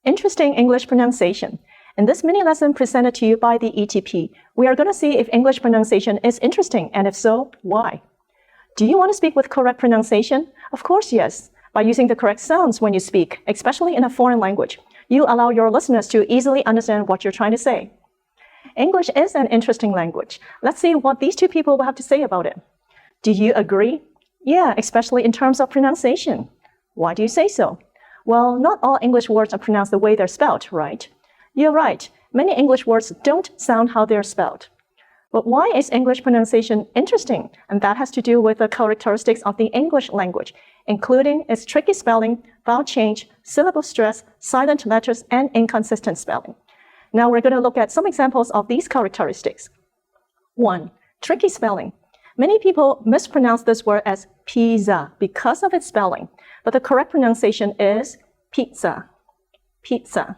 Interesting English pronunciation. In this mini lesson presented to you by the ETP, we are going to see if English pronunciation is interesting, and if so, why? Do you want to speak with correct pronunciation? Of course, yes. By using the correct sounds when you speak, especially in a foreign language, you allow your listeners to easily understand what you're trying to say. English is an interesting language. Let's see what these two people will have to say about it. Do you agree? Yeah, especially in terms of pronunciation. Why do you say so? Well, not all English words are pronounced the way they're spelled, right? You're right. Many English words don't sound how they're spelled. But why is English pronunciation interesting? And that has to do with the characteristics of the English language, including its tricky spelling, vowel change, syllable stress, silent letters, and inconsistent spelling. Now we're going to look at some examples of these characteristics. 1. Tricky spelling. Many people mispronounce this word as pizza because of its spelling, but the correct pronunciation is pizza. Pizza.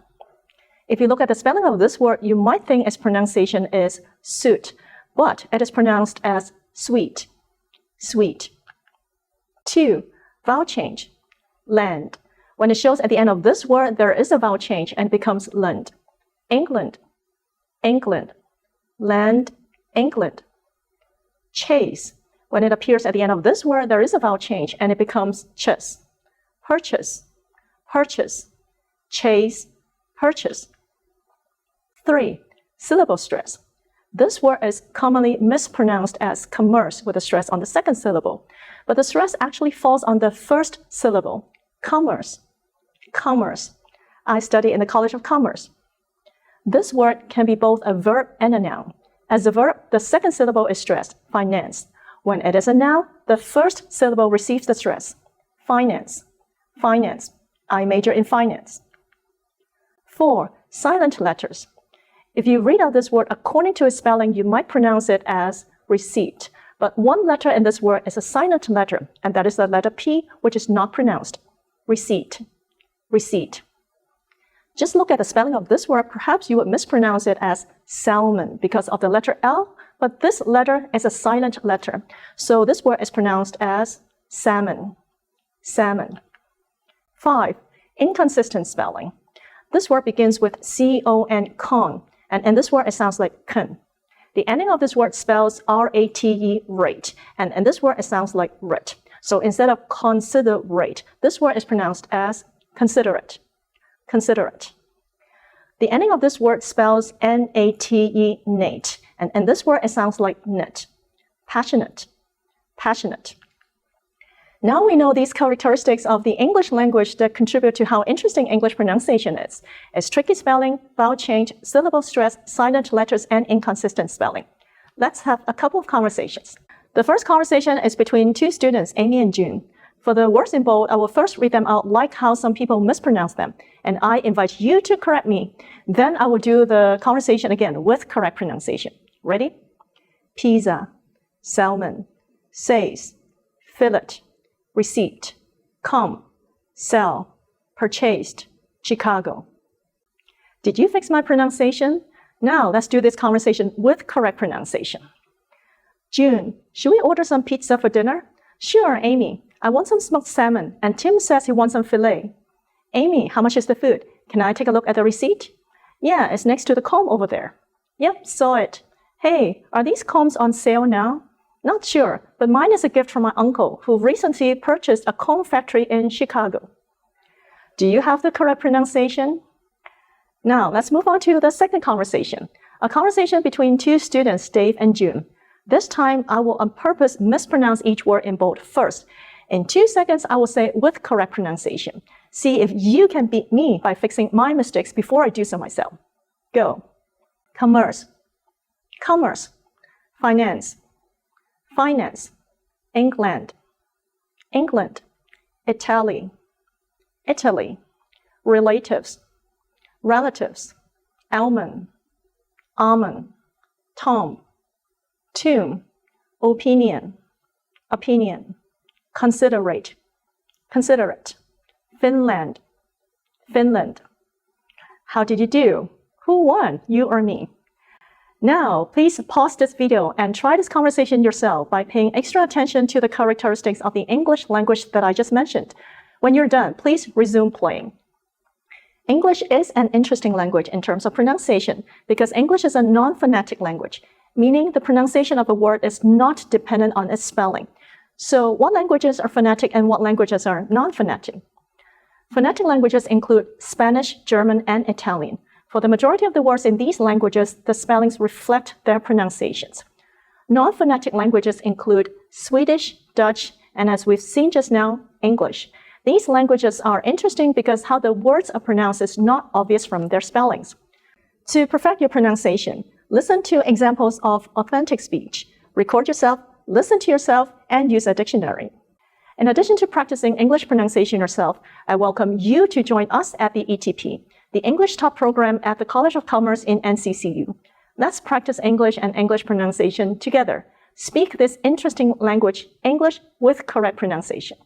If you look at the spelling of this word, you might think its pronunciation is suit, but it is pronounced as sweet. Sweet. 2. Vowel change. Land. When it shows at the end of this word, there is a vowel change and it becomes land. England. England. Land. England. Chase. When it appears at the end of this word, there is a vowel change and it becomes chess. Purchase. Purchase. Chase. Purchase. 3. Syllable stress. This word is commonly mispronounced as commerce with a stress on the second syllable, but the stress actually falls on the first syllable. Commerce. Commerce. I study in the College of Commerce. This word can be both a verb and a noun. As a verb, the second syllable is stressed, finance. When it is a noun, the first syllable receives the stress. Finance. Finance. I major in finance. 4. Silent letters. If you read out this word according to its spelling, you might pronounce it as receipt. But one letter in this word is a silent letter, and that is the letter P, which is not pronounced. Receipt. Receipt. Just look at the spelling of this word. Perhaps you would mispronounce it as salmon because of the letter L, but this letter is a silent letter. So this word is pronounced as salmon. Salmon. 5. Inconsistent spelling. This word begins with C-O-N, con, and in this word it sounds like con. The ending of this word spells R-A-T-E, rate, and in this word it sounds like rit. So instead of considerate, this word is pronounced as considerate. Considerate. The ending of this word spells N-A-T-E, nate, and in this word it sounds like knit. Passionate. Passionate. Now we know these characteristics of the English language that contribute to how interesting English pronunciation is. It's tricky spelling, vowel change, syllable stress, silent letters, and inconsistent spelling. Let's have a couple of conversations. The first conversation is between two students, Amy and June. For the words in bold, I will first read them out like how some people mispronounce them, and I invite you to correct me. Then I will do the conversation again with correct pronunciation. Ready? Pizza, salmon, says, fillet, receipt, come, sell, purchased, Chicago. Did you fix my pronunciation? Now let's do this conversation with correct pronunciation. June, should we order some pizza for dinner? Sure, Amy. I want some smoked salmon, and Tim says he wants some filet. Amy, how much is the food? Can I take a look at the receipt? Yeah, it's next to the comb over there. Yep, saw it. Hey, are these combs on sale now? Not sure, but mine is a gift from my uncle, who recently purchased a comb factory in Chicago. Do you have the correct pronunciation? Now, let's move on to the second conversation. A conversation between two students, Dave and June. This time, I will on purpose mispronounce each word in bold first. In 2 seconds, I will say it with correct pronunciation. See if you can beat me by fixing my mistakes before I do so myself. Go. Commerce. Commerce. Finance. Finance. England. England. Italy. Italy. Relatives. Relatives. Almond. Almond. Tom. Tomb. Opinion. Opinion. Considerate. Considerate. Finland. Finland. How did you do? Who won, you or me? Now, please pause this video and try this conversation yourself by paying extra attention to the characteristics of the English language that I just mentioned. When you're done, please resume playing. English is an interesting language in terms of pronunciation because English is a non-phonetic language, meaning the pronunciation of a word is not dependent on its spelling. So what languages are phonetic and what languages are non-phonetic? Phonetic languages include Spanish, German, and Italian. For the majority of the words in these languages, the spellings reflect their pronunciations. Non-phonetic languages include Swedish, Dutch, and as we've seen just now, English. These languages are interesting because how the words are pronounced is not obvious from their spellings. To perfect your pronunciation, listen to examples of authentic speech, record yourself, listen to yourself, and use a dictionary. In addition to practicing English pronunciation yourself, I welcome you to join us at the ETP, the English Top program at the College of Commerce in NCCU. Let's practice English and English pronunciation together. Speak this interesting language, English with correct pronunciation.